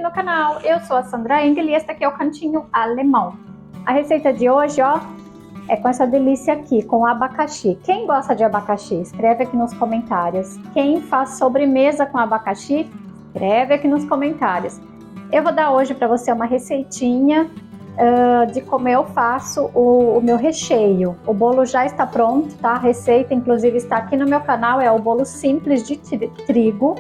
no canal. Eu sou a Sandra Engel e este aqui é o Cantinho Alemão. A receita de hoje, ó, é com essa delícia aqui, com abacaxi. Quem gosta de abacaxi, escreve aqui nos comentários. Quem faz sobremesa com abacaxi, escreve aqui nos comentários. Eu vou dar hoje para você uma receitinha de como eu faço o meu recheio. O bolo já está pronto, tá? A receita, inclusive, está aqui no meu canal. É o bolo simples de trigo,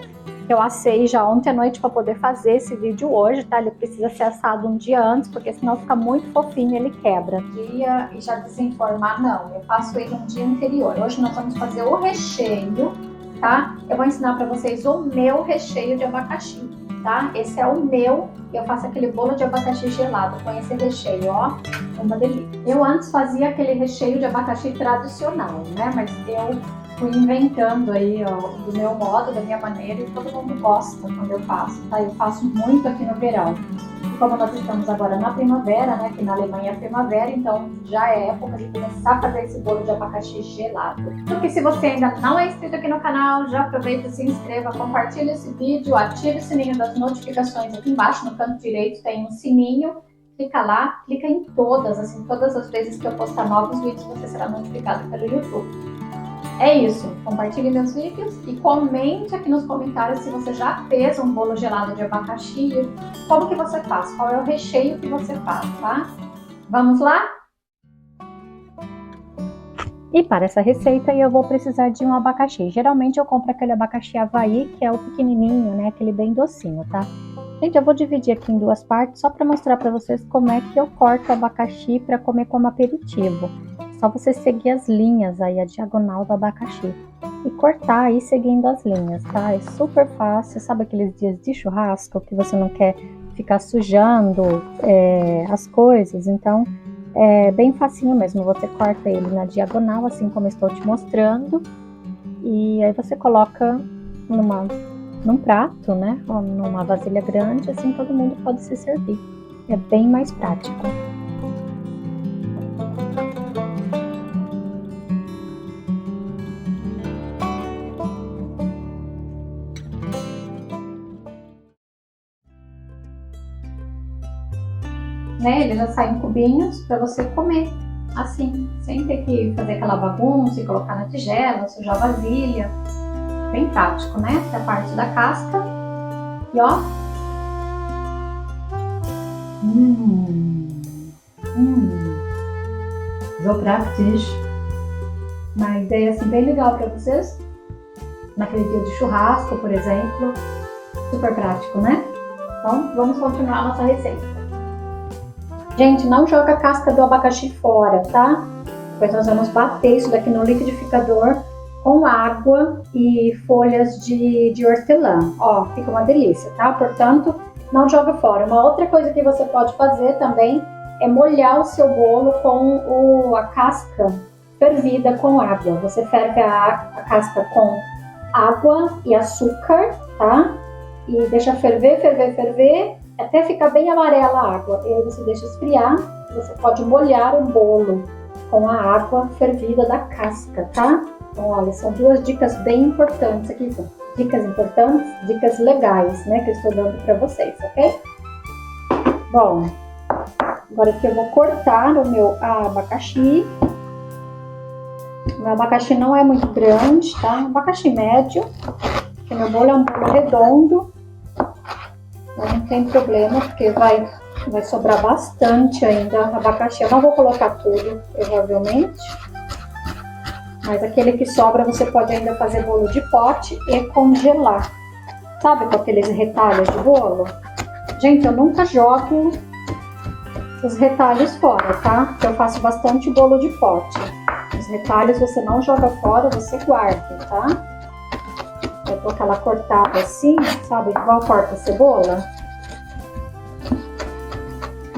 que eu assei já ontem à noite para poder fazer esse vídeo hoje, tá? Ele precisa ser assado um dia antes, porque senão fica muito fofinho, ele quebra. Dia e já desenformar, não. Eu faço ele um dia anterior. Hoje nós vamos fazer o recheio, tá? Eu vou ensinar para vocês o meu recheio de abacaxi, tá? Esse é o meu. Eu faço aquele bolo de abacaxi gelado com esse recheio, ó, uma delícia. Eu antes fazia aquele recheio de abacaxi tradicional, né? Mas eu fui inventando aí, ó, do meu modo, da minha maneira, e todo mundo gosta quando eu faço, tá? Eu faço muito aqui no verão. E como nós estamos agora na primavera, né? Que na Alemanha é primavera, então já é época de começar a fazer esse bolo de abacaxi gelado. Porque se você ainda não é inscrito aqui no canal, já aproveita, se inscreva, compartilha esse vídeo, ative o sininho das notificações aqui embaixo, no canto direito tem um sininho. Clica lá, clica em todas, assim, todas as vezes que eu postar novos vídeos, você será notificado pelo YouTube. É isso, compartilhe meus vídeos e comente aqui nos comentários se você já fez um bolo gelado de abacaxi, como que você faz, qual é o recheio que você faz, tá? Vamos lá? E para essa receita eu vou precisar de um abacaxi. Geralmente eu compro aquele abacaxi Havaí, que é o pequenininho, né, aquele bem docinho, tá? Gente, eu vou dividir aqui em duas partes só para mostrar para vocês como é que eu corto o abacaxi para comer como aperitivo. Só você seguir as linhas aí, a diagonal do abacaxi. E cortar aí seguindo as linhas, tá? É super fácil. Sabe aqueles dias de churrasco que você não quer ficar sujando as coisas? Então, é bem facinho mesmo. Você corta ele na diagonal, assim como eu estou te mostrando. E aí você coloca num prato, né? Ou numa vasilha grande, assim todo mundo pode se servir. É bem mais prático. Né? Ele já sai em cubinhos para você comer, assim, sem ter que fazer aquela bagunça e colocar na tigela, sujar a vasilha. Bem prático, né? Essa é a parte da casca. E ó. So praktisch. Uma ideia assim bem legal para vocês. Naquele dia de churrasco, por exemplo. Super prático, né? Então, vamos continuar a nossa receita. Gente, não joga a casca do abacaxi fora, tá? Depois nós vamos bater isso daqui no liquidificador com água e folhas de hortelã. Ó, fica uma delícia, tá? Portanto, não joga fora. Uma outra coisa que você pode fazer também é molhar o seu bolo com a casca fervida com água. Você ferve a casca com água e açúcar, tá? E deixa ferver, até ficar bem amarela a água. E aí você deixa esfriar. Você pode molhar o bolo com a água fervida da casca, tá? Então, olha, são duas dicas bem importantes aqui. Dicas importantes, dicas legais, né? Que eu estou dando para vocês, ok? Bom, agora aqui eu vou cortar o meu abacaxi. O meu abacaxi não é muito grande, tá? Um abacaxi médio. Porque meu bolo é um bolo redondo. Não tem problema, porque vai sobrar bastante ainda abacaxi. Eu não vou colocar tudo, provavelmente. Mas aquele que sobra você pode ainda fazer bolo de pote e congelar. Sabe com aqueles retalhos de bolo? Gente, eu nunca jogo os retalhos fora, tá? Porque eu faço bastante bolo de pote. Os retalhos você não joga fora, você guarda, tá? Eu dou aquela cortada assim, sabe? Igual corta a cebola.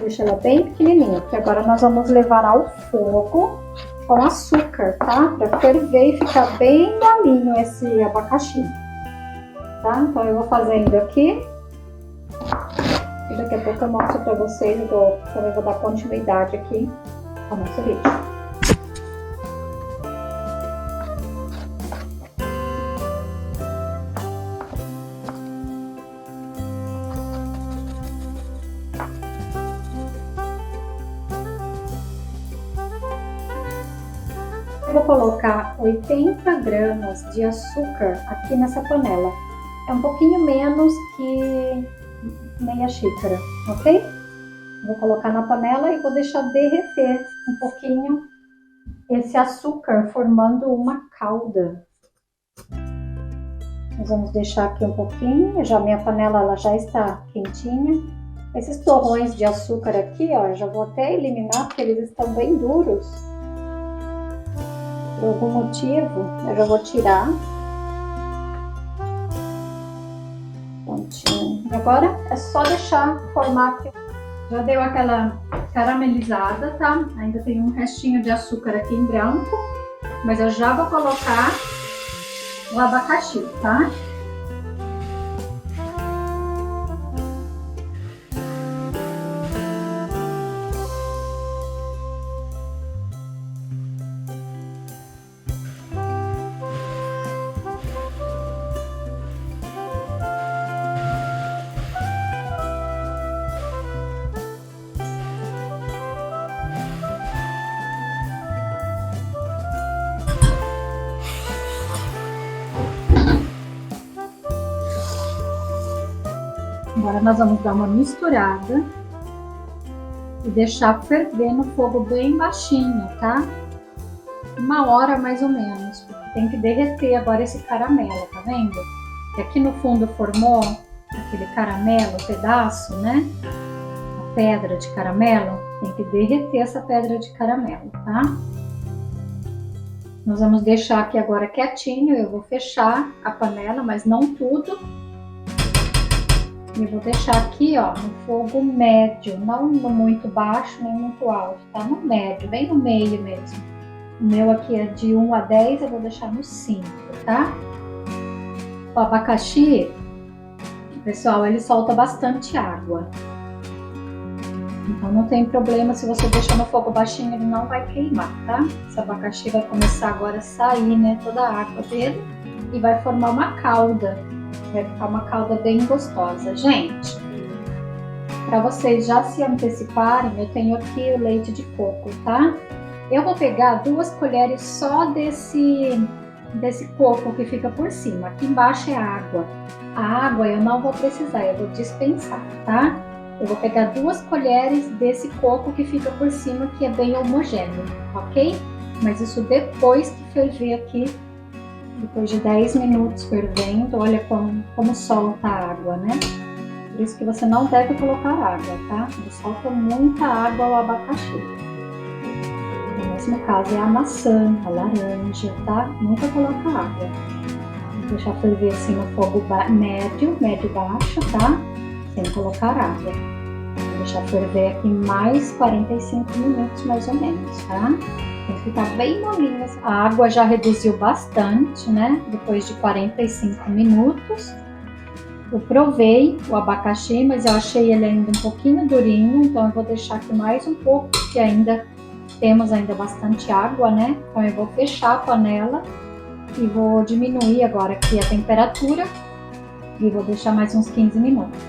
Deixa ela bem pequenininha, porque agora nós vamos levar ao fogo com açúcar, tá? Pra ferver e ficar bem molinho esse abacaxi. Tá? Então eu vou fazendo aqui. E daqui a pouco eu mostro pra vocês, também vou dar continuidade aqui ao nosso vídeo. Eu vou colocar 80 gramas de açúcar aqui nessa panela. É um pouquinho menos que meia xícara, ok? Vou colocar na panela e vou deixar derreter um pouquinho esse açúcar, formando uma calda. Nós vamos deixar aqui um pouquinho, já minha panela ela já está quentinha. Esses torrões de açúcar aqui, ó, já vou até eliminar porque eles estão bem duros. Por algum motivo, eu já vou tirar. Prontinho. E agora é só deixar formar aqui. Já deu aquela caramelizada, tá? Ainda tem um restinho de açúcar aqui em branco, mas eu já vou colocar o abacaxi, tá? Agora nós vamos dar uma misturada e deixar ferver no fogo bem baixinho, tá? 1 hora mais ou menos, porque tem que derreter agora esse caramelo, tá vendo? E aqui no fundo formou aquele caramelo, pedaço, né? A pedra de caramelo, tem que derreter essa pedra de caramelo, tá? Nós vamos deixar aqui agora quietinho, eu vou fechar a panela, mas não tudo. E vou deixar aqui, ó, no fogo médio, não muito baixo nem muito alto, tá? No médio, bem no meio mesmo. O meu aqui é de 1 a 10, eu vou deixar no 5, tá? O abacaxi, pessoal, ele solta bastante água. Então não tem problema se você deixar no fogo baixinho, ele não vai queimar, tá? Esse abacaxi vai começar agora a sair, né, toda a água dele e vai formar uma calda. Vai ficar uma calda bem gostosa. Gente, para vocês já se anteciparem, eu tenho aqui o leite de coco, tá? Eu vou pegar 2 colheres só desse coco que fica por cima. Aqui embaixo é água. A água eu não vou precisar, eu vou dispensar, tá? Eu vou pegar 2 colheres desse coco que fica por cima, que é bem homogêneo, ok? Mas isso depois que ferver aqui. Depois de 10 minutos fervendo, olha como solta a água, né? Por isso que você não deve colocar água, tá? Ele solta muita água o abacaxi. No mesmo caso é a maçã, a laranja, tá? Nunca coloca água. Vou deixar ferver assim no fogo médio baixo, tá? Sem colocar água. Vou deixar ferver aqui mais 45 minutos mais ou menos, tá? Tem que ficar bem molinha. A água já reduziu bastante, né? Depois de 45 minutos. Eu provei o abacaxi, mas eu achei ele ainda um pouquinho durinho. Então eu vou deixar aqui mais um pouco, porque ainda temos bastante água, né? Então eu vou fechar a panela e vou diminuir agora aqui a temperatura. E vou deixar mais uns 15 minutos.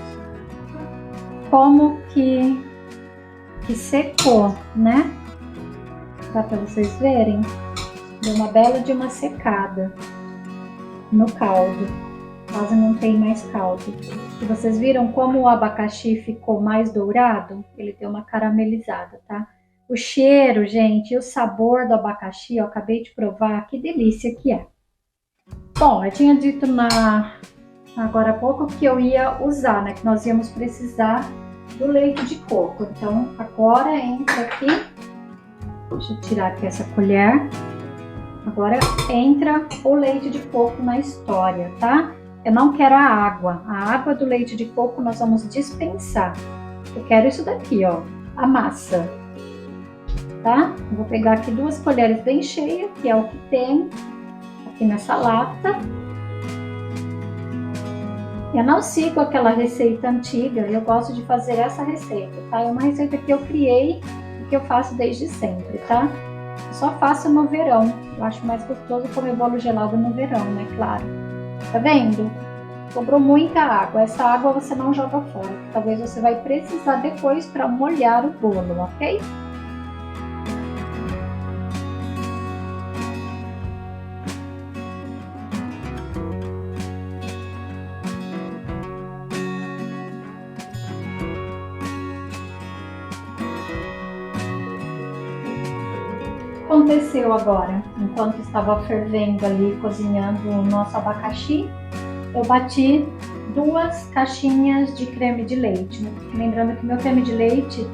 Como que secou, né? Dá para vocês verem? Deu uma bela de uma secada no caldo. Quase não tem mais caldo. E vocês viram como o abacaxi ficou mais dourado? Ele deu uma caramelizada, tá? O cheiro, gente, e o sabor do abacaxi, eu acabei de provar, que delícia que é. Bom, eu tinha dito agora há pouco que eu ia usar, né? Que nós íamos precisar do leite de coco. Então, agora entra aqui. Deixa eu tirar aqui essa colher. Agora entra o leite de coco na história, tá? Eu não quero a água. A água do leite de coco nós vamos dispensar. Eu quero isso daqui, ó, a massa, tá? Eu vou pegar aqui 2 colheres bem cheias, que é o que tem aqui nessa lata. Eu não sigo aquela receita antiga, eu gosto de fazer essa receita, tá? É uma receita que eu criei e que eu faço desde sempre, tá? Eu só faço no verão. Eu acho mais gostoso comer bolo gelado no verão, né? Claro. Tá vendo? sobrou muita água. Essa água você não joga fora, porque talvez você vai precisar depois para molhar o bolo, ok? Aconteceu agora, enquanto estava fervendo ali, cozinhando o nosso abacaxi, eu bati 2 caixinhas de creme de leite. Lembrando que meu creme de leite,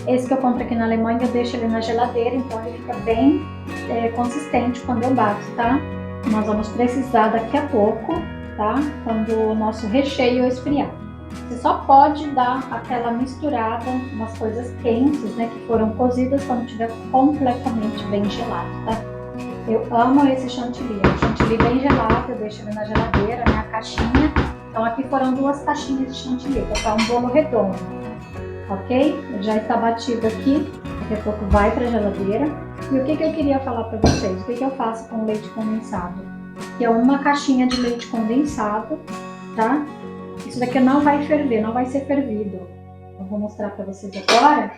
esse que eu compro aqui na Alemanha, eu deixo ele na geladeira, então ele fica bem consistente quando eu bato, tá? Nós vamos precisar daqui a pouco, tá? Quando o nosso recheio esfriar. Você só pode dar aquela misturada nas coisas quentes, né, que foram cozidas, quando estiver completamente bem gelado, tá? Eu amo esse chantilly. O chantilly bem gelado, eu deixo ele na geladeira, minha caixinha. Então aqui foram 2 caixinhas de chantilly, para um bolo redondo, ok? Ele já está batido aqui, daqui a pouco vai para a geladeira. E o que eu queria falar para vocês? O que eu faço com o leite condensado? Que é uma caixinha de leite condensado, tá? Isso daqui não vai ferver, não vai ser fervido. Eu vou mostrar para vocês agora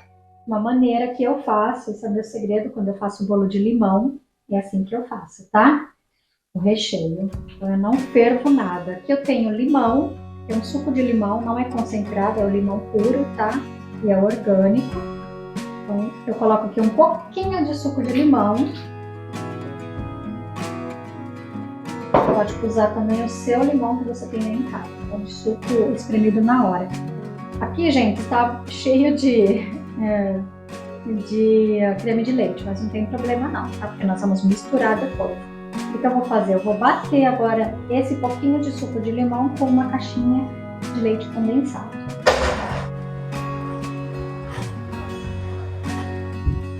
uma maneira que eu faço. Esse é o meu segredo quando eu faço bolo de limão. É assim que eu faço, tá? O recheio. Então eu não fervo nada. Aqui eu tenho limão, tem um suco de limão, não é concentrado, é o limão puro, tá? E é orgânico. Então eu coloco aqui um pouquinho de suco de limão. Pode usar também o seu limão que você tem aí em casa, o suco espremido na hora. Aqui, gente, está cheio de creme de leite, mas não tem problema não, tá? Porque nós vamos misturar depois. O que eu vou fazer? Eu vou bater agora esse pouquinho de suco de limão com uma caixinha de leite condensado.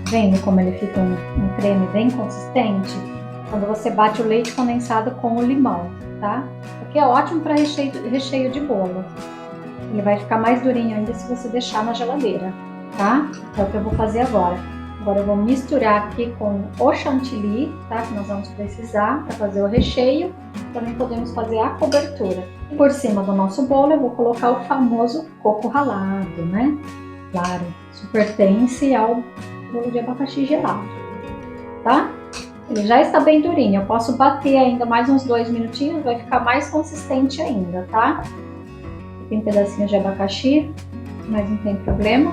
Vendo como ele fica um creme bem consistente? Quando você bate o leite condensado com o limão, tá? O que é ótimo para recheio de bolo. Ele vai ficar mais durinho ainda se você deixar na geladeira, tá? É o que eu vou fazer agora. Agora eu vou misturar aqui com o chantilly, tá? Que nós vamos precisar para fazer o recheio. Também podemos fazer a cobertura. E por cima do nosso bolo eu vou colocar o famoso coco ralado, né? Claro, isso pertence ao bolo de abacaxi gelado, tá? Ele já está bem durinho, eu posso bater ainda mais uns 2 minutinhos, vai ficar mais consistente ainda, tá? Tem pedacinhos de abacaxi, mas não tem problema.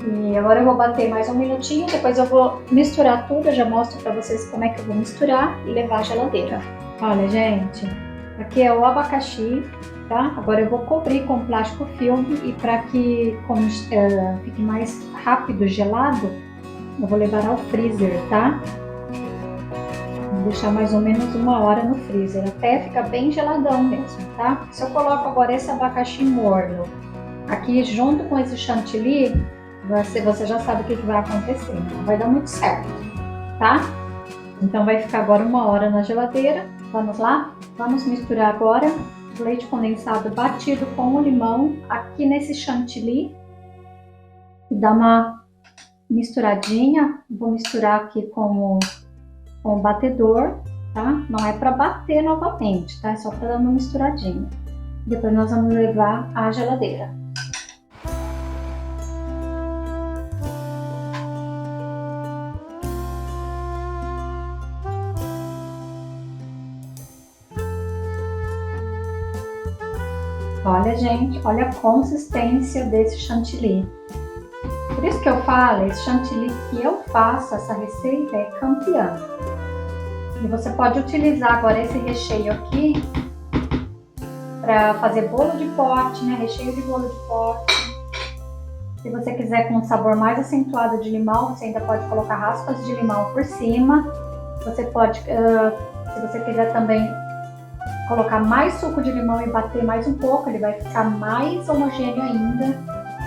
E agora eu vou bater mais 1 minutinho, depois eu vou misturar tudo, eu já mostro pra vocês como é que eu vou misturar e levar à geladeira. Olha, gente, aqui é o abacaxi, tá? Agora eu vou cobrir com plástico filme e para que fique mais rápido gelado, eu vou levar ao freezer, tá? Vou deixar mais ou menos 1 hora no freezer, até ficar bem geladão mesmo, tá? Se eu coloco agora esse abacaxi morno aqui junto com esse chantilly, você já sabe o que vai acontecer, não vai dar muito certo, tá? Então vai ficar agora 1 hora na geladeira. Vamos lá? Vamos misturar agora o leite condensado batido com o limão aqui nesse chantilly. Dá uma misturadinha, vou misturar aqui com o batedor, tá? Não é para bater novamente, tá? É só para dar uma misturadinha. Depois nós vamos levar à geladeira. Olha, gente, olha a consistência desse chantilly. Por isso que eu falo, esse chantilly que eu faço, essa receita é campeã. E você pode utilizar agora esse recheio aqui para fazer bolo de pote, né? Recheio de bolo de pote. Se você quiser com um sabor mais acentuado de limão, você ainda pode colocar raspas de limão por cima. Você pode, se você quiser também colocar mais suco de limão e bater mais um pouco, ele vai ficar mais homogêneo ainda.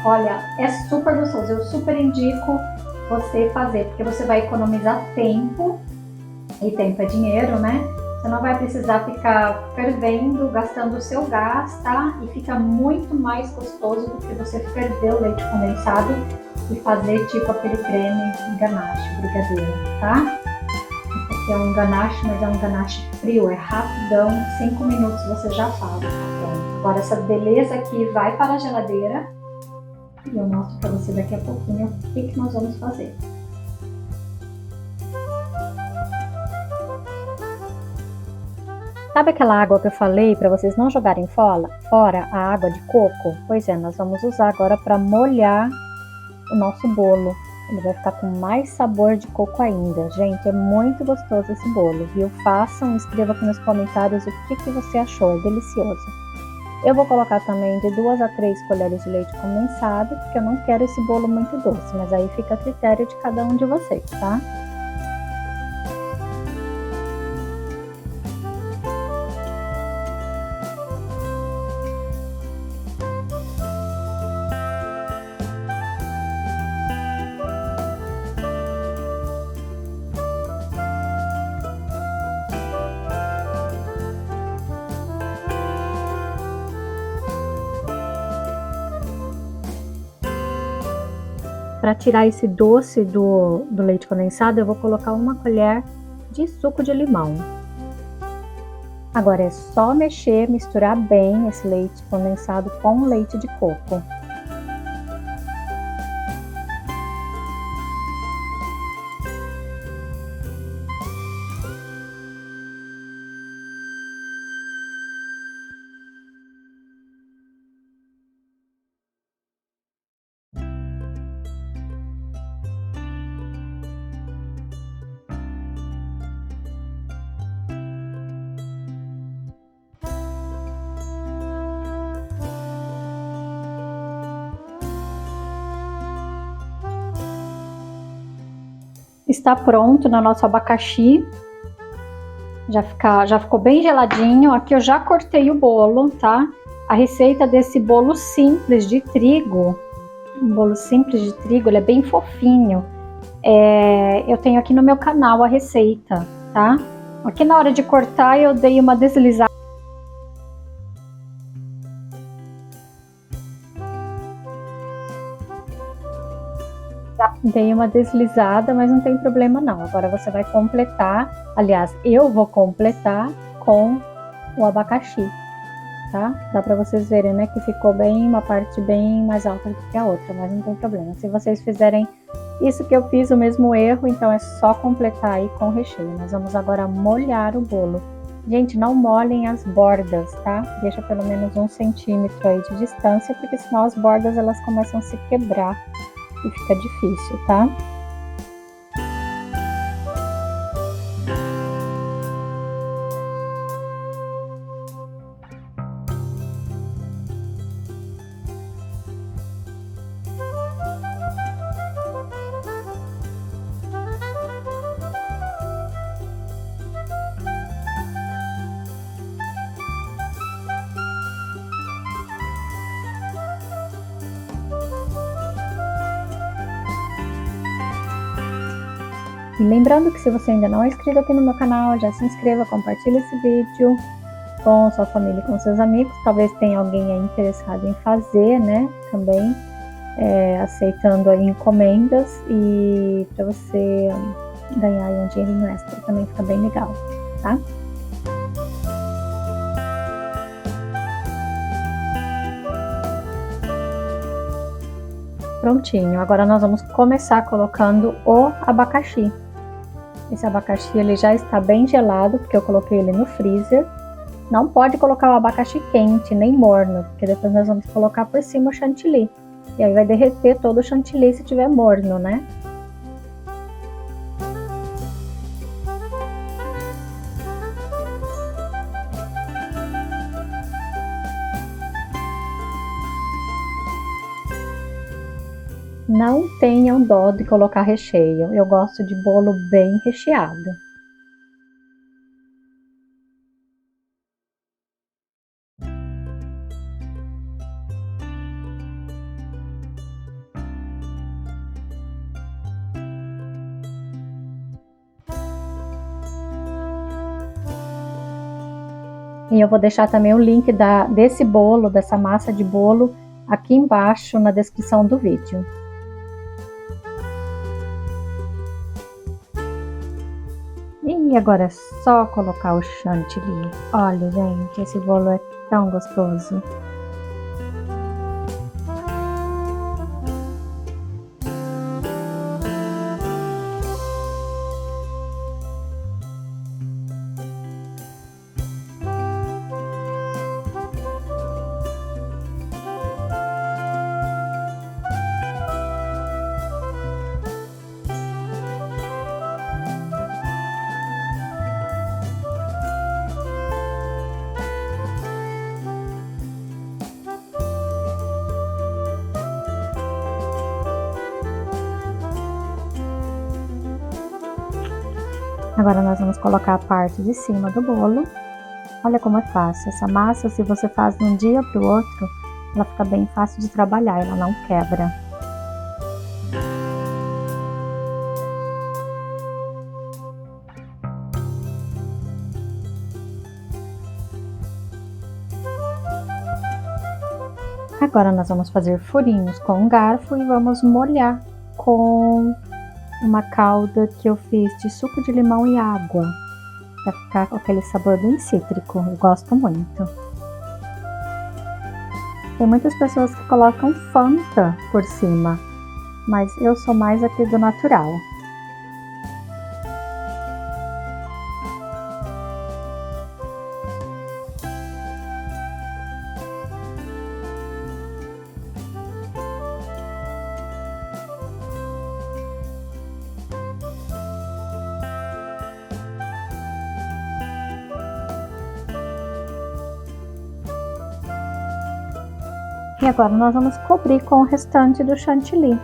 Olha, é super gostoso, eu super indico você fazer, porque você vai economizar tempo, e tempo é dinheiro, né? Você não vai precisar ficar fervendo, gastando o seu gás, tá? E fica muito mais gostoso do que você ferver o leite condensado e fazer tipo aquele creme de ganache, brigadeiro, tá? Esse aqui que é um ganache, mas é um ganache frio, é rapidão, 5 minutos você já faz, tá pronto. Agora essa beleza aqui vai para a geladeira e eu mostro para você daqui a pouquinho o que nós vamos fazer. Sabe aquela água que eu falei para vocês não jogarem fora, a água de coco? Pois é, nós vamos usar agora para molhar o nosso bolo. Ele vai ficar com mais sabor de coco ainda. Gente, é muito gostoso esse bolo, viu? Façam, escreva aqui nos comentários o que você achou, é delicioso. Eu vou colocar também de 2 a 3 colheres de leite condensado, porque eu não quero esse bolo muito doce, mas aí fica a critério de cada um de vocês, tá? Para tirar esse doce do leite condensado, eu vou colocar 1 colher de suco de limão. Agora é só mexer, misturar bem esse leite condensado com o leite de coco. Está pronto no nosso abacaxi, já ficou bem geladinho. Aqui eu já cortei o bolo, tá? A receita desse bolo simples de trigo, um bolo simples de trigo, ele é bem fofinho. Eu tenho aqui no meu canal a receita, tá? Aqui na hora de cortar eu dei uma deslizada. Dei uma deslizada, mas não tem problema não. Agora você vai completar, aliás, eu vou completar com o abacaxi, tá? Dá pra vocês verem, né, que ficou bem, uma parte bem mais alta do que a outra, mas não tem problema. Se vocês fizerem isso que eu fiz, o mesmo erro, então é só completar aí com o recheio. Nós vamos agora molhar o bolo. Gente, não molhem as bordas, tá? Deixa pelo menos 1 centímetro aí de distância, porque senão as bordas elas começam a se quebrar e fica difícil, tá? E lembrando que se você ainda não é inscrito aqui no meu canal, já se inscreva, compartilhe esse vídeo com sua família e com seus amigos. Talvez tenha alguém aí interessado em fazer, né, também, aceitando aí encomendas, e para você ganhar aí um dinheirinho extra também fica bem legal, tá? Prontinho, agora nós vamos começar colocando o abacaxi. Esse abacaxi ele já está bem gelado, porque eu coloquei ele no freezer. Não pode colocar o abacaxi quente, nem morno, porque depois nós vamos colocar por cima o chantilly. E aí vai derreter todo o chantilly se tiver morno, né? Não tenham dó de colocar recheio. Eu gosto de bolo bem recheado. E eu vou deixar também o link desse bolo, dessa massa de bolo, aqui embaixo na descrição do vídeo. E E agora é só colocar o chantilly. Olha, gente, esse bolo é tão gostoso. Agora nós vamos colocar a parte de cima do bolo. Olha como é fácil. Essa massa, se você faz de um dia para o outro, ela fica bem fácil de trabalhar, ela não quebra. Agora nós vamos fazer furinhos com um garfo e vamos molhar com uma calda que eu fiz de suco de limão e água, para ficar com aquele sabor bem cítrico. Eu gosto muito. Tem muitas pessoas que colocam Fanta por cima, mas eu sou mais aqui do natural. E agora nós vamos cobrir com o restante do chantilly.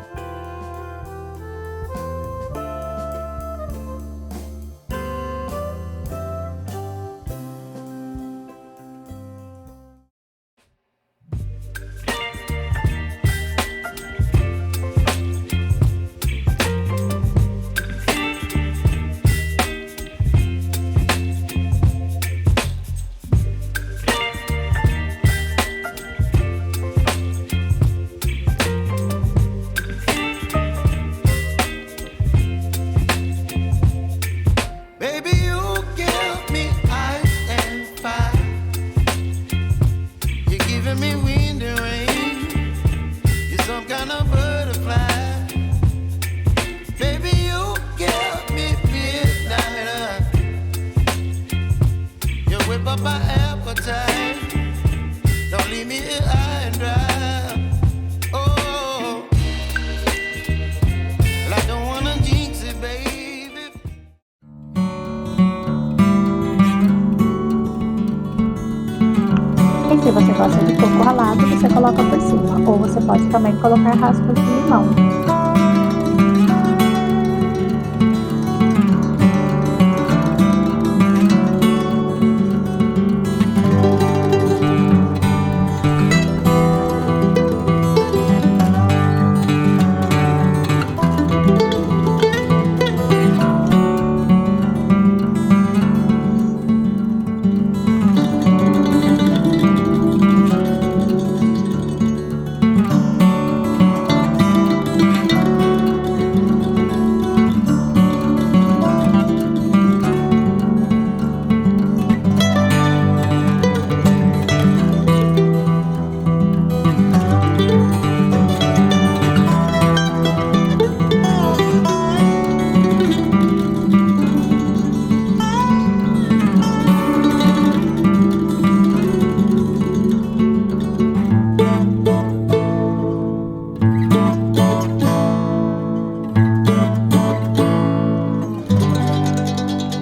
Se você gosta de coco ralado, você coloca por cima, ou você pode também colocar raspas de limão.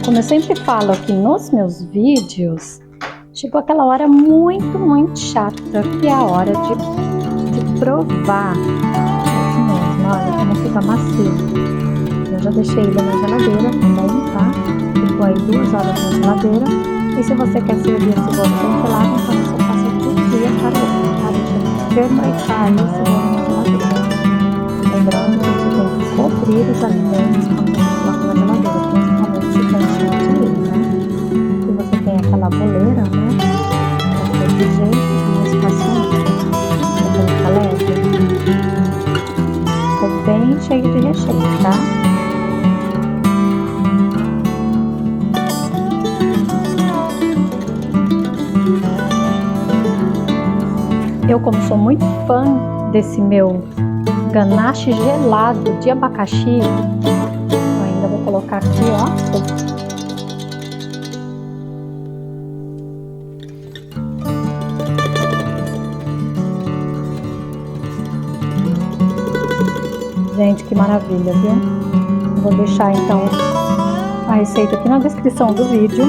Como eu sempre falo aqui nos meus vídeos, chegou aquela hora muito chata, que é a hora de provar. Assim mesmo, olha como fica macio. Eu já deixei ele na geladeira também, tá? Ficou aí 2 horas na geladeira. E se você quer servir esse bolo congelado, então você passa de um dia para o outro, tá? Deixa fermentar esse bolo na geladeira. Lembrando que você tem que cobrir os alimentos quando você coloca na geladeira, principalmente se tem chantilly, né? Se você tem aquela boleira, né? Daquele jeito, mais paciente, você fica leve. Ficou bem cheio de recheio, tá? Eu, como sou muito fã desse meu ganache gelado de abacaxi, eu ainda vou colocar aqui, ó. Gente, que maravilha, viu? Vou deixar então a receita aqui na descrição do vídeo.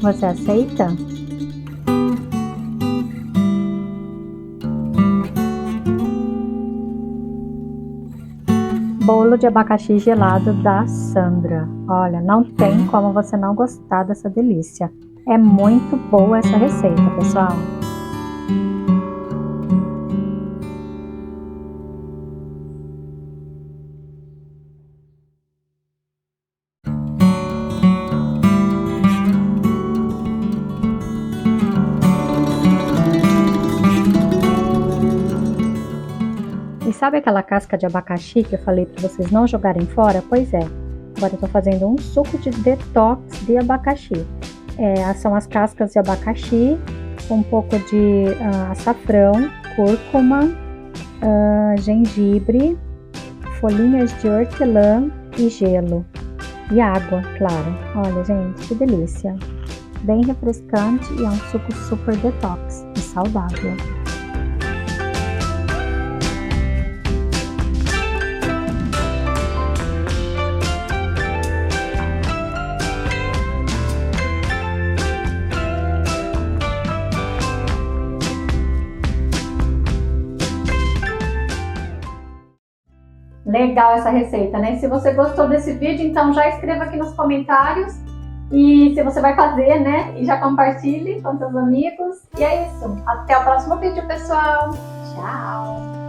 Você aceita? Bolo de abacaxi gelado da Sandra. Olha, não tem como você não gostar dessa delícia. É muito boa essa receita, pessoal. E sabe aquela casca de abacaxi que eu falei para vocês não jogarem fora? Pois é, agora eu tô fazendo um suco de detox de abacaxi. São as cascas de abacaxi, com um pouco de açafrão, cúrcuma, gengibre, folhinhas de hortelã e gelo. E água, claro. Olha, gente, que delícia! Bem refrescante e é um suco super detox e saudável. Legal essa receita, né? Se você gostou desse vídeo, então já escreva aqui nos comentários. E se você vai fazer, né? E já compartilhe com seus amigos. E é isso. Até o próximo vídeo, pessoal. Tchau!